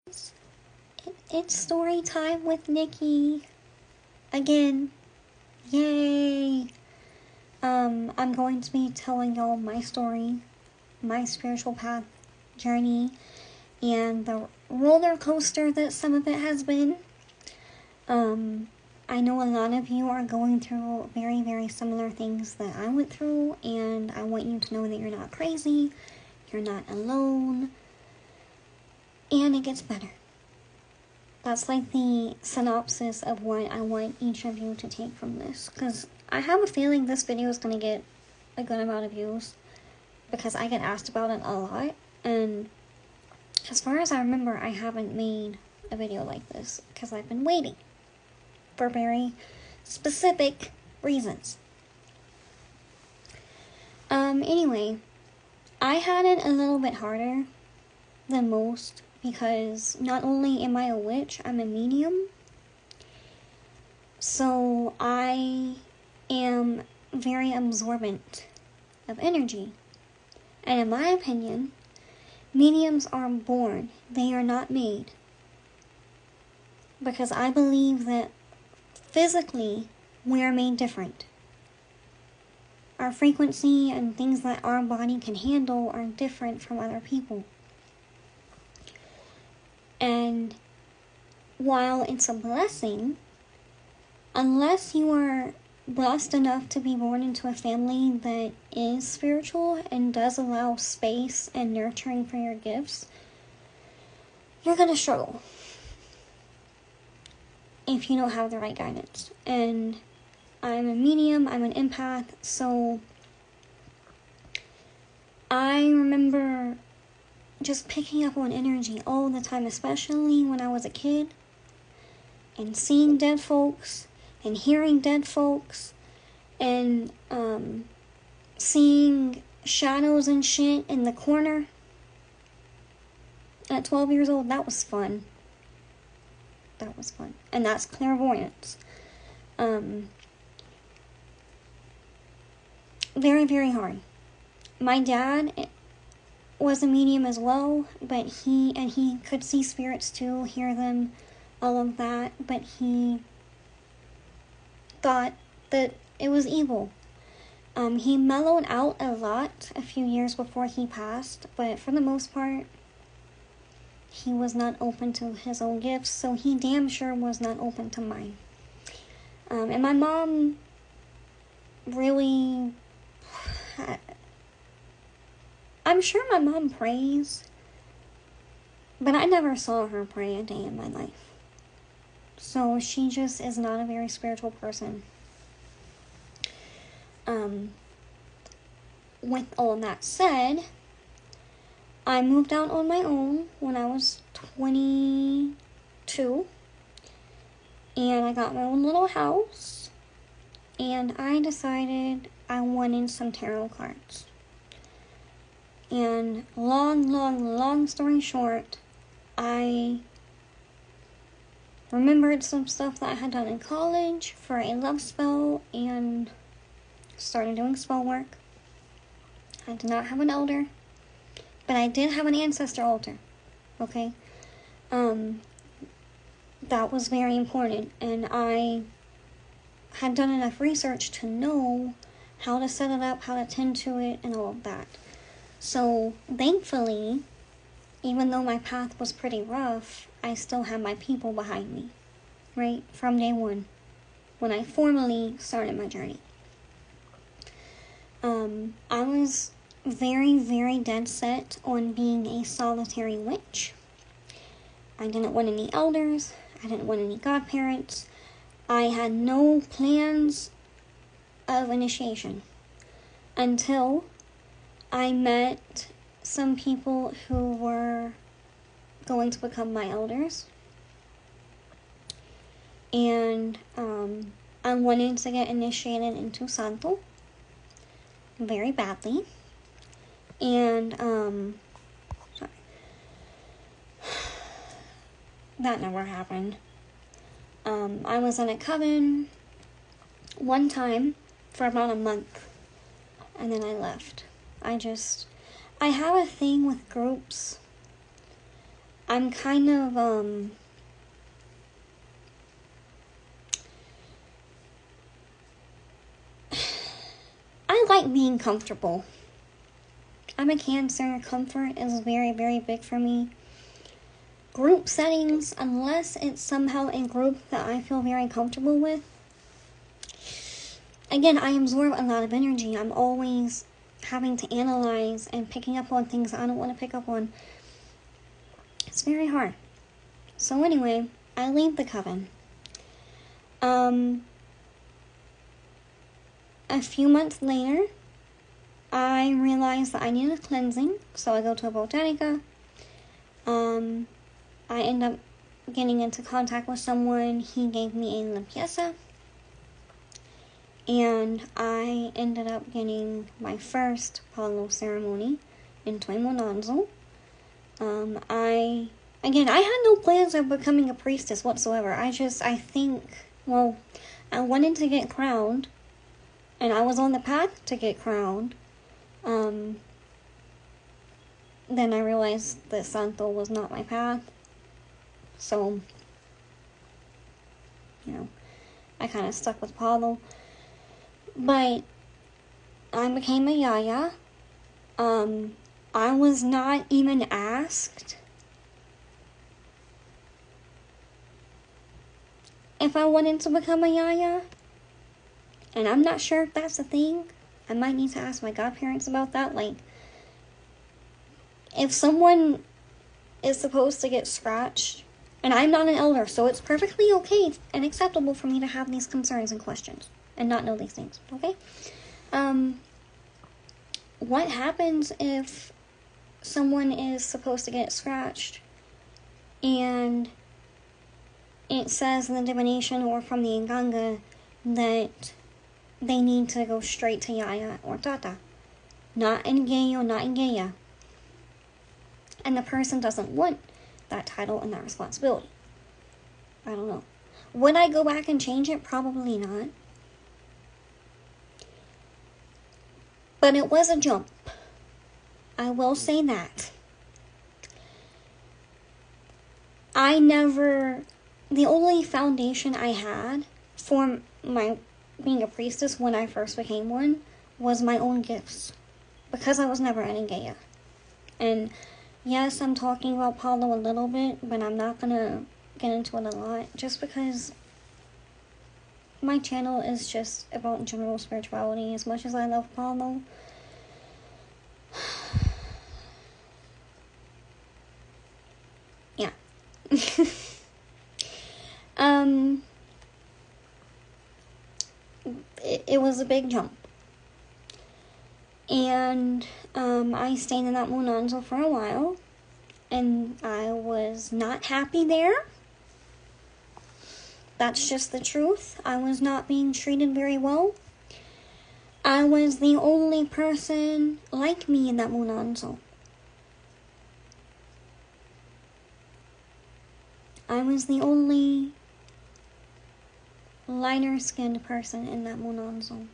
It's story time with Nikki. Again. Yay! I'm going to be telling y'all my story, my spiritual path journey, and the roller coaster that some of it has been. I know a lot of you are going through very, very similar things that I went through, and I want you to know that you're not crazy, you're not alone, and it gets better. That's like the synopsis of what I want each of you to take from this, because I have a feeling this video is going to get a good amount of views, because I get asked about it a lot, and as far as I remember, I haven't made a video like this, because I've been waiting for very specific reasons. Anyway, I had it a little bit harder than most, because not only am I a witch, I'm a medium. So I am very absorbent of energy. And in my opinion, mediums are born, they are not made. Because I believe that physically, we are made different. Our frequency and things that our body can handle are different from other people. And while it's a blessing, unless you are blessed enough to be born into a family that is spiritual and does allow space and nurturing for your gifts, you're going to struggle if you don't have the right guidance. And I'm a medium, I'm an empath, so I remember just picking up on energy all the time, especially when I was a kid, and seeing dead folks, and hearing dead folks, and seeing shadows and shit in the corner. At 12 years old, that was fun. That was fun. And that's clairvoyance. Very, very hard. My dad was a medium as well, but he could see spirits too, hear them, all of that, but he thought that it was evil. He mellowed out a lot a few years before he passed, but for the most part, he was not open to his own gifts, so he damn sure was not open to mine. And my mom really... I'm sure my mom prays, but I never saw her pray a day in my life. So she just is not a very spiritual person. With all that said, I moved out on my own when I was 22, and I got my own little house, and I decided I wanted some tarot cards. And long story short, I remembered some stuff that I had done in college for a love spell and started doing spell work. I did not have an elder, but I did have an ancestral altar, okay? That was very important, and I had done enough research to know how to set it up, how to tend to it, and all of that. So, thankfully, even though my path was pretty rough, I still had my people behind me, right? From day one, when I formally started my journey. I was very, very dead set on being a solitary witch. I didn't want any elders. I didn't want any godparents. I had no plans of initiation until I met some people who were going to become my elders. And I wanted to get initiated into Santo very badly. And sorry. That never happened. I was in a coven one time for about a month, and then I left. I have a thing with groups. I'm kind of, I like being comfortable. I'm a Cancer. Comfort is very, very big for me. Group settings, unless it's somehow a group that I feel very comfortable with. Again, I absorb a lot of energy. I'm always having to analyze and picking up on things I don't want to pick up on. It's very hard. So anyway, I leave the coven. A few months later, I realized that I needed a cleansing, so I go to a botanica. I end up getting into contact with someone. He gave me a limpieza, and I ended up getting my first Palo ceremony in Tuimonanzo. I had no plans of becoming a priestess whatsoever. I wanted to get crowned, and I was on the path to get crowned. Then I realized that Santo was not my path. So, I kind of stuck with Palo. But I became a yaya. I was not even asked if I wanted to become a yaya. And I'm not sure if that's a thing. I might need to ask my godparents about that. Like, if someone is supposed to get scratched, and I'm not an elder, so it's perfectly okay and acceptable for me to have these concerns and questions and not know these things, okay? What happens if someone is supposed to get scratched and it says in the divination or from the Nganga that they need to go straight to Yaya or Tata, not Ngeyo, not Ngeya, and the person doesn't want that title and that responsibility? I don't know. Would I go back and change it? Probably not. But it was a jump. I will say that. The only foundation I had for my being a priestess when I first became one was my own gifts. Because I was never an Ngeya. And yes, I'm talking about Palo a little bit, but I'm not gonna get into it a lot, just because my channel is just about general spirituality. As much as I love Palo, yeah. It was a big jump. And I stayed in that Monanzo for a while, and I was not happy there. That's just the truth. I was not being treated very well. I was the only person like me in that Monanzo. I was the only lighter-skinned person in that Monanzo.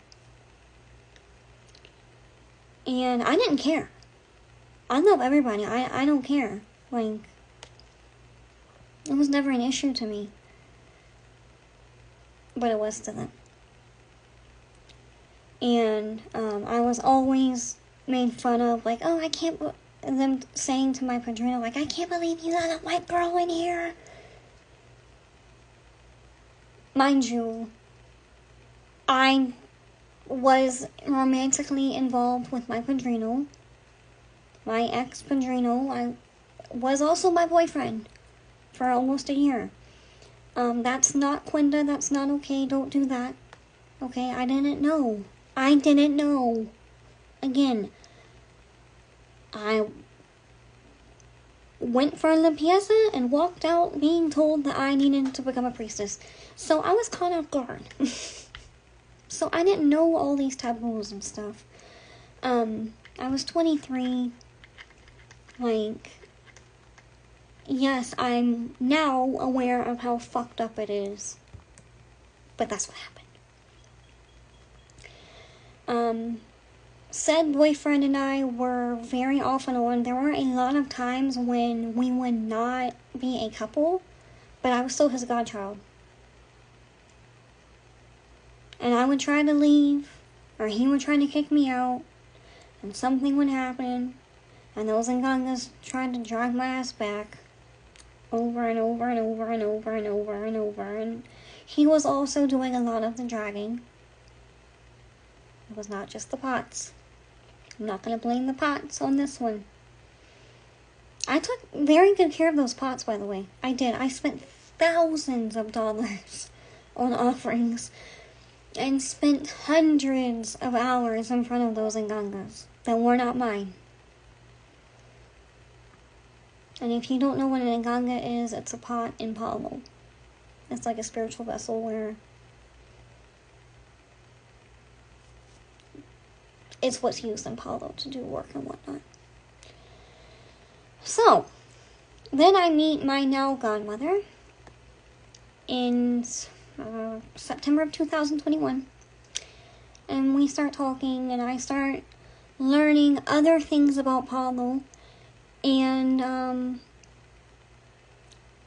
And I didn't care. I love everybody. I don't care. Like, it was never an issue to me. But it was to them. And I was always made fun of, like, oh, I can't, them saying to my padrino, like, I can't believe you let a white girl in here. Mind you, I was romantically involved with my padrino. My ex-padrino, I was also my boyfriend for almost a year. That's not Quinda, that's not okay, don't do that. Okay, I didn't know. Again, I went for limpieza and walked out being told that I needed to become a priestess. So I was caught off guard. So I didn't know all these taboos and stuff. I was 23. Like, yes, I'm now aware of how fucked up it is. But that's what happened. said boyfriend and I were very off and on. There were a lot of times when we would not be a couple, but I was still his godchild. And I would try to leave, or he would try to kick me out, and something would happen, and those Ngangas tried to drag my ass back over and over and over and over and over and over, and he was also doing a lot of the dragging. It was not just the pots. I'm not going to blame the pots on this one. I took very good care of those pots, by the way. I did. I spent thousands of dollars on offerings and spent hundreds of hours in front of those Ngangas that were not mine. And if you don't know what an Nganga is, it's a pot in Palo. It's like a spiritual vessel where it's what's used in Palo to do work and whatnot. So, then I meet my now godmother in September of 2021. And we start talking, and I start learning other things about Palo. And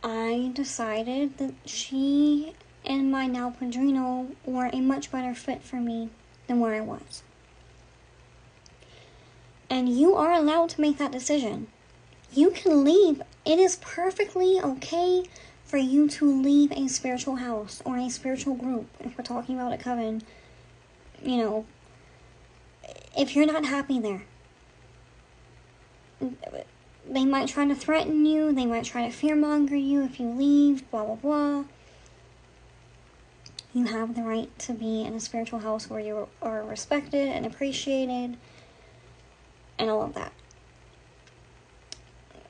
I decided that she and my now padrino were a much better fit for me than where I was. And you are allowed to make that decision. You can leave. It is perfectly okay for you to leave a spiritual house or a spiritual group, if we're talking about a coven. You know, if you're not happy there. They might try to threaten you. They might try to fearmonger you if you leave, blah, blah, blah. You have the right to be in a spiritual house where you are respected and appreciated and all of that.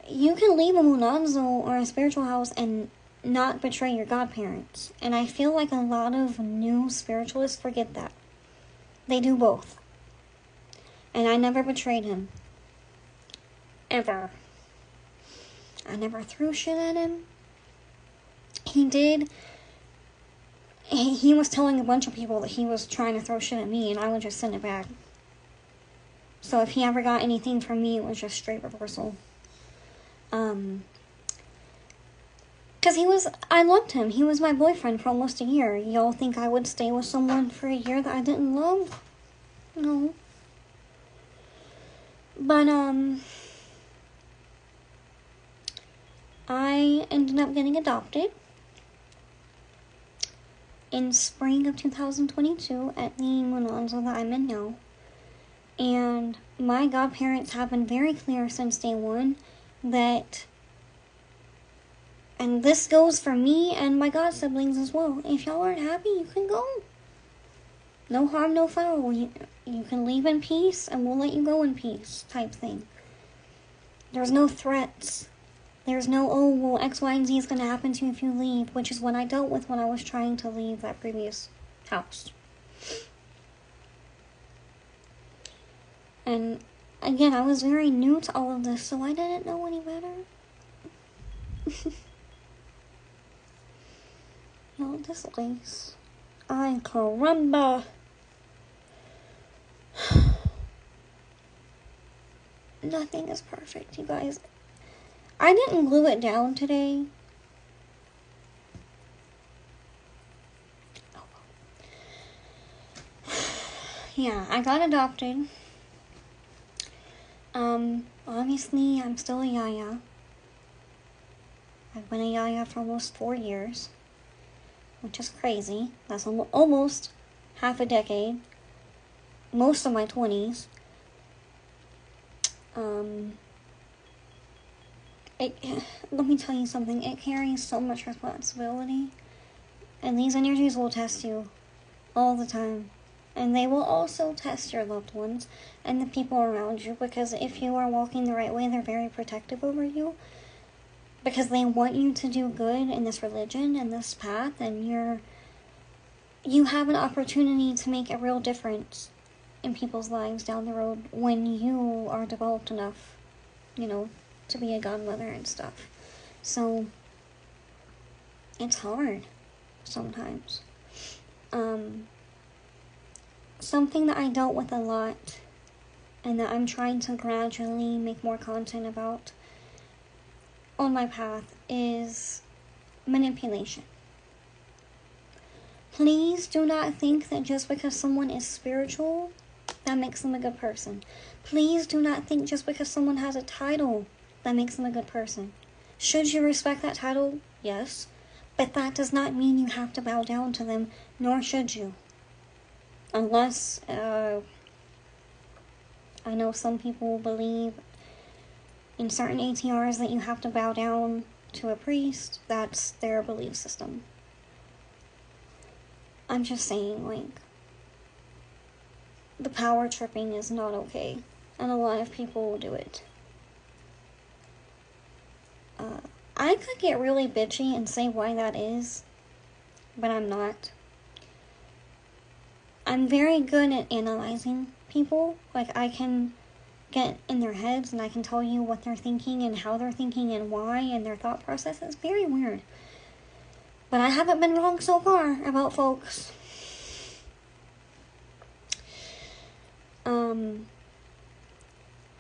You can leave a munanzo or a spiritual house and not betray your godparents. And I feel like a lot of new spiritualists forget that. They do both. And I never betrayed him. Ever. I never threw shit at him. He did. He was telling a bunch of people that he was trying to throw shit at me, and I would just send it back. So if he ever got anything from me, it was just straight reversal. Because I loved him. He was my boyfriend for almost a year. Y'all think I would stay with someone for a year that I didn't love? No. But, I ended up getting adopted in spring of 2022 at the Munanzo that I'm in now. And my godparents have been very clear since day one that, and this goes for me and my god siblings as well, if y'all aren't happy, you can go. No harm, no foul. You can leave in peace and we'll let you go in peace type thing. There's no threats. There's no, oh, well, X, Y, and Z is going to happen to you if you leave, which is what I dealt with when I was trying to leave that previous house. And, again, I was very new to all of this, so I didn't know any better. No, this lace. Ay, caramba. Nothing is perfect, you guys. I didn't glue it down today. Yeah, I got adopted. Obviously, I'm still a yaya. I've been a yaya for almost 4 years, which is crazy. That's almost half a decade. Most of my 20s. Let me tell you something. It carries so much responsibility. And these energies will test you all the time. And they will also test your loved ones and the people around you. Because if you are walking the right way, they're very protective over you. Because they want you to do good in this religion and this path. And you have an opportunity to make a real difference in people's lives down the road when you are developed enough, to be a godmother and stuff. So, it's hard sometimes. Something that I dealt with a lot and that I'm trying to gradually make more content about on my path is manipulation. Please do not think that just because someone is spiritual, that makes them a good person. Please do not think just because someone has a title, that makes them a good person. Should you respect that title? Yes. But that does not mean you have to bow down to them, nor should you. Unless, I know some people believe in certain ATRs that you have to bow down to a priest. That's their belief system. I'm just saying, like, the power tripping is not okay. And a lot of people will do it. I could get really bitchy and say why that is, but I'm not. I'm very good at analyzing people. Like, I can get in their heads and I can tell you what they're thinking and how they're thinking and why and their thought process. Is very weird. But I haven't been wrong so far about folks.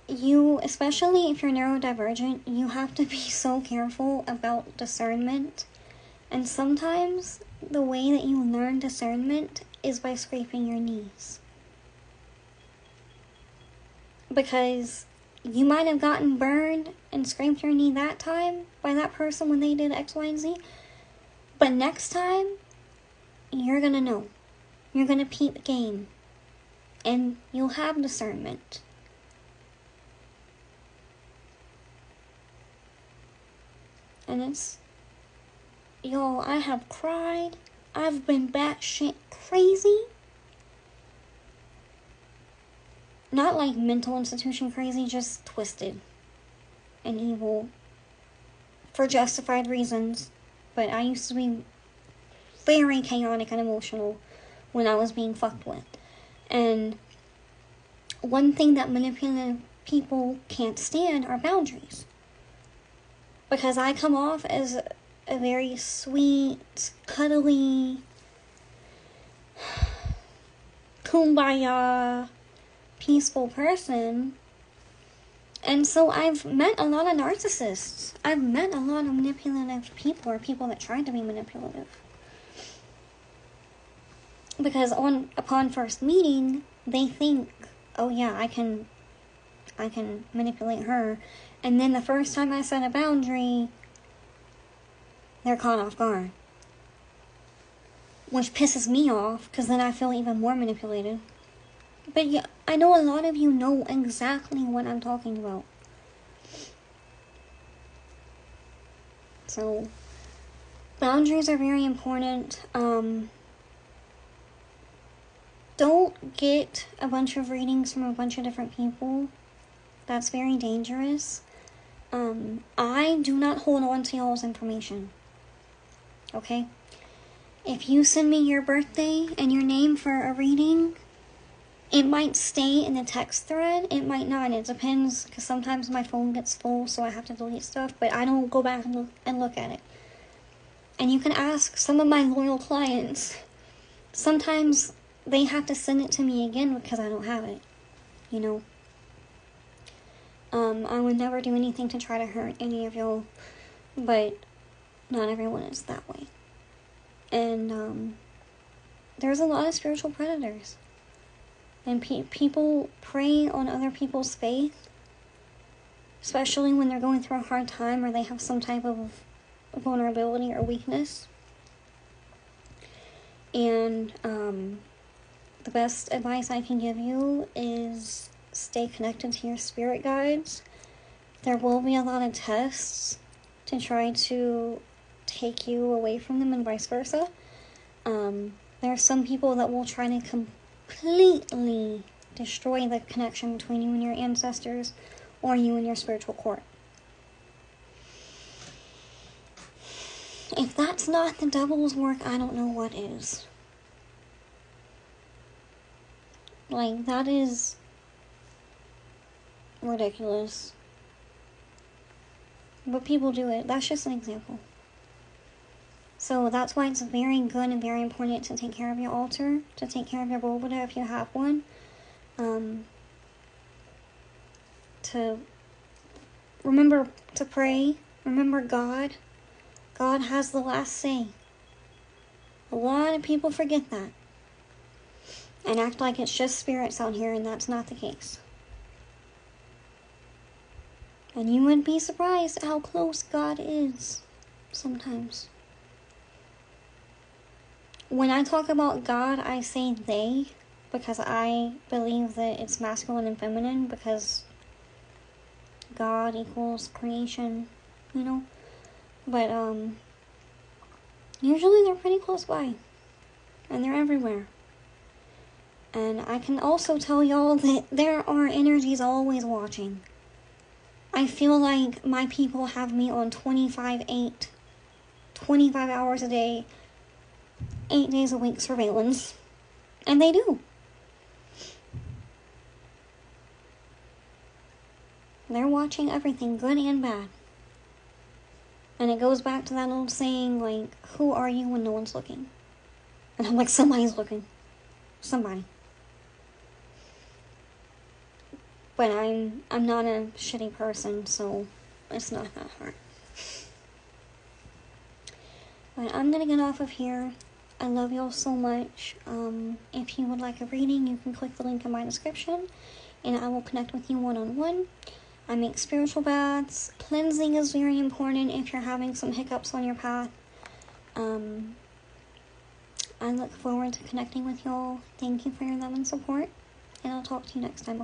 You, especially if you're neurodivergent, you have to be so careful about discernment. And sometimes the way that you learn discernment is by scraping your knees. Because you might have gotten burned and scraped your knee that time by that person when they did X, Y, and Z. But next time, you're gonna know. You're gonna peep game. And you'll have discernment. And it's... Yo, I have cried. I've been batshit crazy. Not like mental institution crazy, just twisted and evil for justified reasons. But I used to be very chaotic and emotional when I was being fucked with. And one thing that manipulative people can't stand are boundaries. Because I come off as a very sweet, cuddly, kumbaya, peaceful person. And so I've met a lot of narcissists. I've met a lot of manipulative people, or people that tried to be manipulative. Because upon first meeting, they think, oh yeah, I can manipulate her. And then the first time I set a boundary, they're caught off guard. Which pisses me off, because then I feel even more manipulated. But yeah, I know a lot of you know exactly what I'm talking about. So, boundaries are very important. Don't get a bunch of readings from a bunch of different people. That's very dangerous. I do not hold on to y'all's information. Okay? If you send me your birthday and your name for a reading, it might stay in the text thread. It might not. It depends, because sometimes my phone gets full, so I have to delete stuff. But I don't go back and look at it. And you can ask some of my loyal clients. Sometimes they have to send it to me again because I don't have it. You know? I would never do anything to try to hurt any of y'all, but not everyone is that way. And there's a lot of spiritual predators, and people prey on other people's faith, especially when they're going through a hard time or they have some type of vulnerability or weakness. And the best advice I can give you is stay connected to your spirit guides. There will be a lot of tests to try to take you away from them and vice versa. There are some people that will try to completely destroy the connection between you and your ancestors, or you and your spiritual court. If that's not the devil's work, I don't know what is. Like, that is ridiculous. But people do it. That's just an example. So that's why it's very good and very important to take care of your altar, to take care of your Bovada if you have one. to remember to pray. Remember God. God has the last say. A lot of people forget that and act like it's just spirits out here, and that's not the case. And you would be surprised at how close God is sometimes. When I talk about God, I say they, because I believe that it's masculine and feminine, because God equals creation, you know? But, usually they're pretty close by. And they're everywhere. And I can also tell y'all that there are energies always watching. I feel like my people have me on 25/8, 25 hours a day, 8 days a week surveillance. And they do. They're watching everything, good and bad. And it goes back to that old saying, like, who are you when no one's looking? And I'm like, somebody's looking. Somebody. But I'm not a shitty person, so it's not that hard. But I'm gonna get off of here. I love y'all so much. If you would like a reading, you can click the link in my description, and I will connect with you one-on-one. I make spiritual baths. Cleansing is very important if you're having some hiccups on your path. I look forward to connecting with y'all. Thank you for your love and support, and I'll talk to you next time.